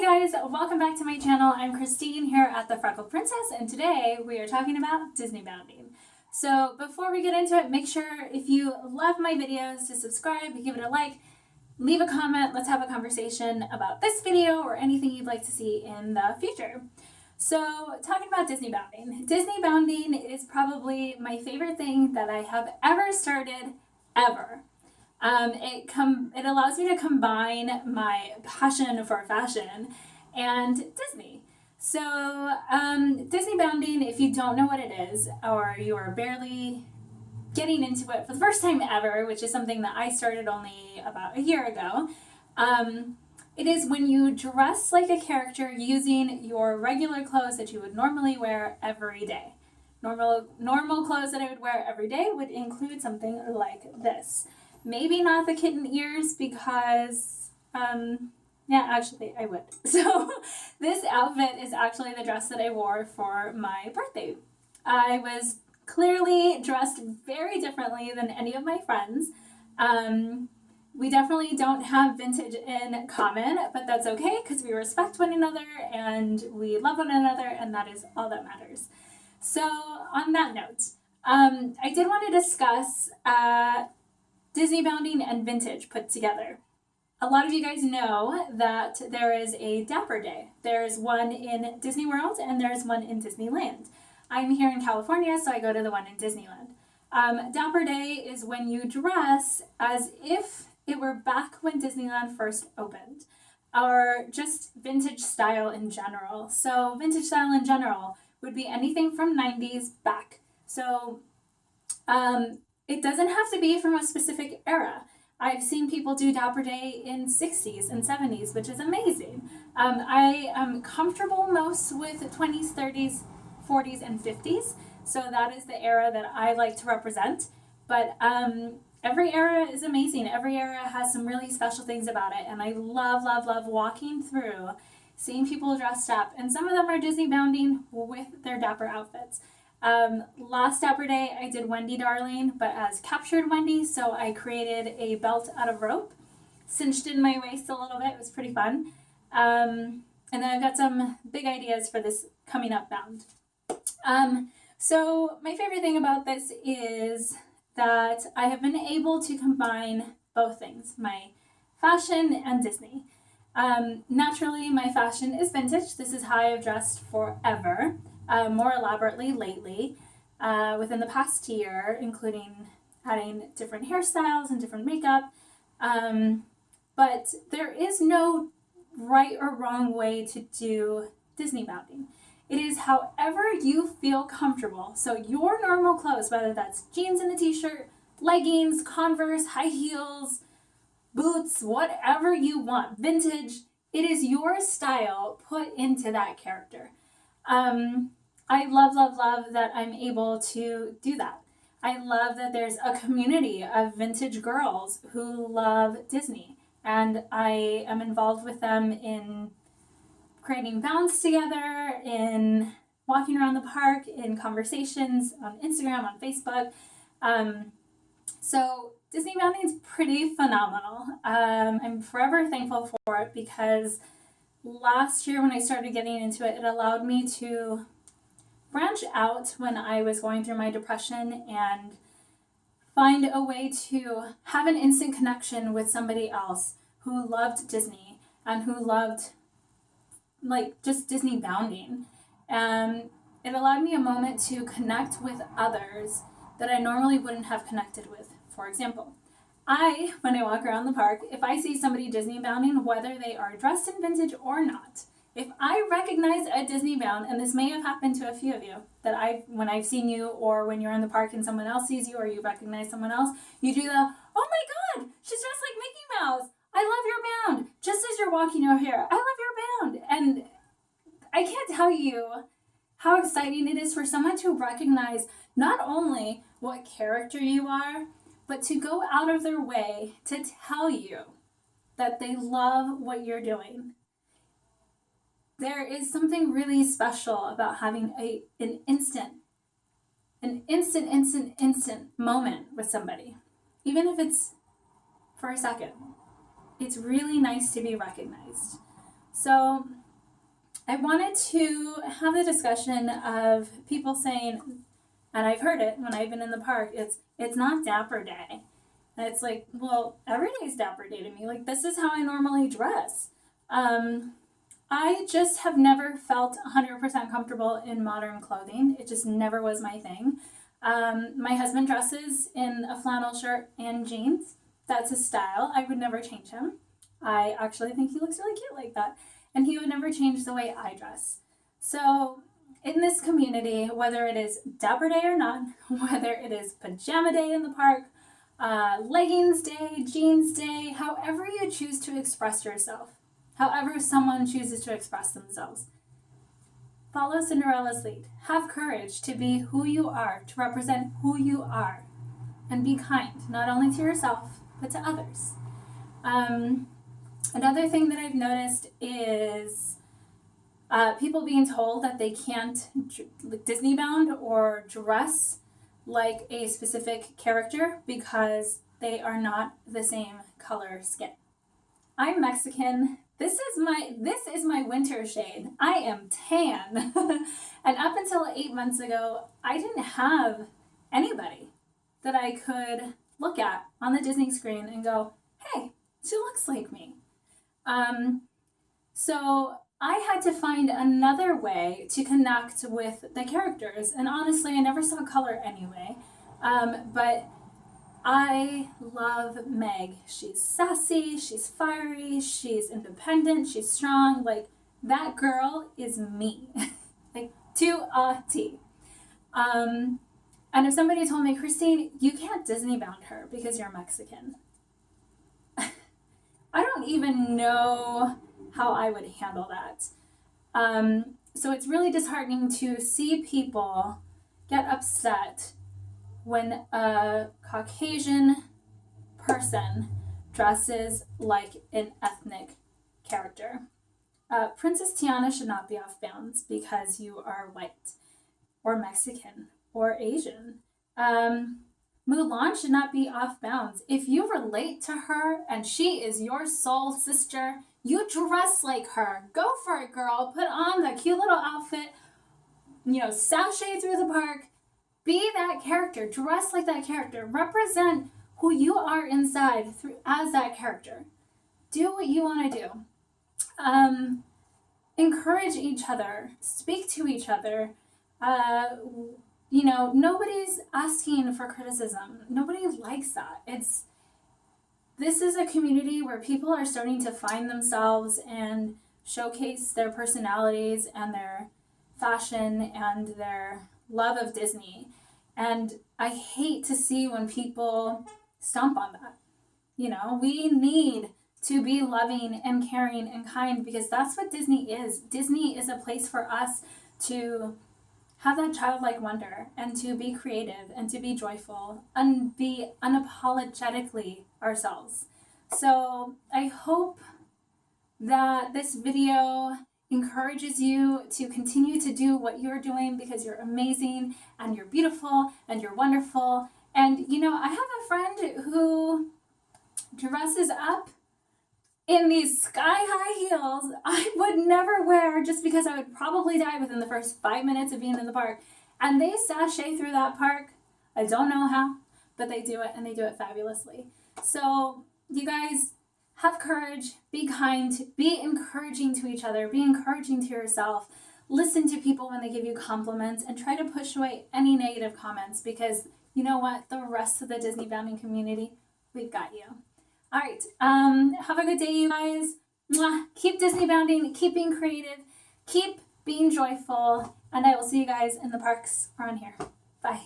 guys, welcome back to my channel. I'm Christine here at the Freckled Princess, and today we are talking about Disneybounding. So before we get into it, make sure if you love my videos to subscribe, give it a like, leave a comment, let's have a conversation about this video or anything you'd like to see in the future. So talking about Disneybounding. Disneybounding is probably my favorite thing that I have ever started, ever. It allows me to combine my passion for fashion and Disney. So Disneybounding, if you don't know what it is, or you are barely getting into it for the first time ever, which is something that I started only about a year ago, it is when you dress like a character using your regular clothes that you would normally wear every day. Normal clothes that I would wear every day would include something like this. Maybe not the kitten ears because, yeah, actually I would. So this outfit is actually the dress that I wore for my birthday. I was clearly dressed very differently than any of my friends. We definitely don't have vintage in common, but that's okay because we respect one another and we love one another, and that is all that matters. So on that note, I did want to discuss Disneybounding and vintage put together. A lot of you guys know that there is a Dapper Day. There's one in Disney World and there's one in Disneyland. I'm here in California, so I go to the one in Disneyland. Dapper Day is when you dress as if it were back when Disneyland first opened, or just vintage style in general. So vintage style in general would be anything from 90s back. So it doesn't have to be from a specific era. I've seen people do Dapper Day in 60s and 70s, which is amazing. I am comfortable most with 20s, 30s, 40s, and 50s. So that is the era that I like to represent. But every era is amazing. Every era has some really special things about it. And I love, love, love walking through, seeing people dressed up. And some of them are Disneybounding with their Dapper outfits. Last Dapper Day I did Wendy Darling, but as captured Wendy, so I created a belt out of rope, cinched in my waist a little bit. It was pretty fun. And then I've got some big ideas for this coming up bound. So my favorite thing about this is that I have been able to combine both things, my fashion and Disney. Naturally, my fashion is vintage. This is how I've dressed forever. More elaborately lately, within the past year, including adding different hairstyles and different makeup. But there is no right or wrong way to do Disneybounding. It is however you feel comfortable. So your normal clothes, whether that's jeans and a t-shirt, leggings, Converse, high heels, boots, whatever you want, vintage, it is your style put into that character. I love, love, love that I'm able to do that. I love that there's a community of vintage girls who love Disney, and I am involved with them in creating bounds together, in walking around the park, in conversations on Instagram, on Facebook. So Disneybounding is pretty phenomenal. I'm forever thankful for it because last year when I started getting into it, it allowed me to branch out when I was going through my depression and find a way to have an instant connection with somebody else who loved Disney and who loved like just Disneybounding. And it allowed me a moment to connect with others that I normally wouldn't have connected with. For example, when I walk around the park, if I see somebody Disneybounding, whether they are dressed in vintage or not, if I recognize a Disneybound, and this may have happened to a few of you, that when I've seen you, or when you're in the park and someone else sees you, or you recognize someone else, you do the, oh my God, she's dressed like Mickey Mouse. I love your bound. Just as you're walking over here, I love your bound. And I can't tell you how exciting it is for someone to recognize not only what character you are, but to go out of their way to tell you that they love what you're doing. There is something really special about having an instant moment with somebody, even if it's for a second. It's really nice to be recognized. So I wanted to have the discussion of people saying, and I've heard it when I've been in the park, it's not Dapper Day. And it's like, well, every day is Dapper Day to me. Like, this is how I normally dress. I just have never felt 100% comfortable in modern clothing. It just never was my thing. My husband dresses in a flannel shirt and jeans. That's his style. I would never change him. I actually think he looks really cute like that. And he would never change the way I dress. So in this community, whether it is Dapper Day or not, whether it is pajama day in the park, leggings day, jeans day, however you choose to express yourself, however someone chooses to express themselves, follow Cinderella's lead. Have courage to be who you are, to represent who you are, and be kind, not only to yourself, but to others. Another thing that I've noticed is people being told that they can't Disneybound or dress like a specific character because they are not the same color skin. I'm Mexican. This is my winter shade. I am tan. And up until 8 months ago, I didn't have anybody that I could look at on the Disney screen and go, hey, she looks like me. So I had to find another way to connect with the characters. And honestly, I never saw color anyway. But I love Meg. She's sassy, she's fiery, she's independent, she's strong. Like, that girl is me. Like, to a T. And if somebody told me, Christine, you can't Disneybound her because you're Mexican, I don't even know how I would handle that. So it's really disheartening to see people get upset when a Caucasian person dresses like an ethnic character. Princess Tiana should not be off bounds because you are white or Mexican or Asian. Mulan should not be off bounds. If you relate to her and she is your soul sister, you dress like her. Go for it, girl. Put on the cute little outfit, sashay through the park. Be that character. Dress like that character. Represent who you are inside as that character. Do what you want to do. Encourage each other. Speak to each other. Nobody's asking for criticism. Nobody likes that. This is a community where people are starting to find themselves and showcase their personalities and their fashion and their love of Disney. And I hate to see when people stomp on that. We need to be loving and caring and kind because that's what Disney is. Disney is a place for us to have that childlike wonder and to be creative and to be joyful and be unapologetically ourselves. So I hope that this video encourages you to continue to do what you're doing because you're amazing and you're beautiful and you're wonderful. And I have a friend who dresses up in these sky-high heels I would never wear just because I would probably die within the first 5 minutes of being in the park. And they sashay through that park. I don't know how, but they do it, and they do it fabulously. So you guys, have courage, be kind, be encouraging to each other, be encouraging to yourself. Listen to people when they give you compliments and try to push away any negative comments because you know what? The rest of the Disneybounding community, we've got you. All right, have a good day, you guys. Mwah. Keep Disneybounding, keep being creative, keep being joyful, and I will see you guys in the parks or on here. Bye.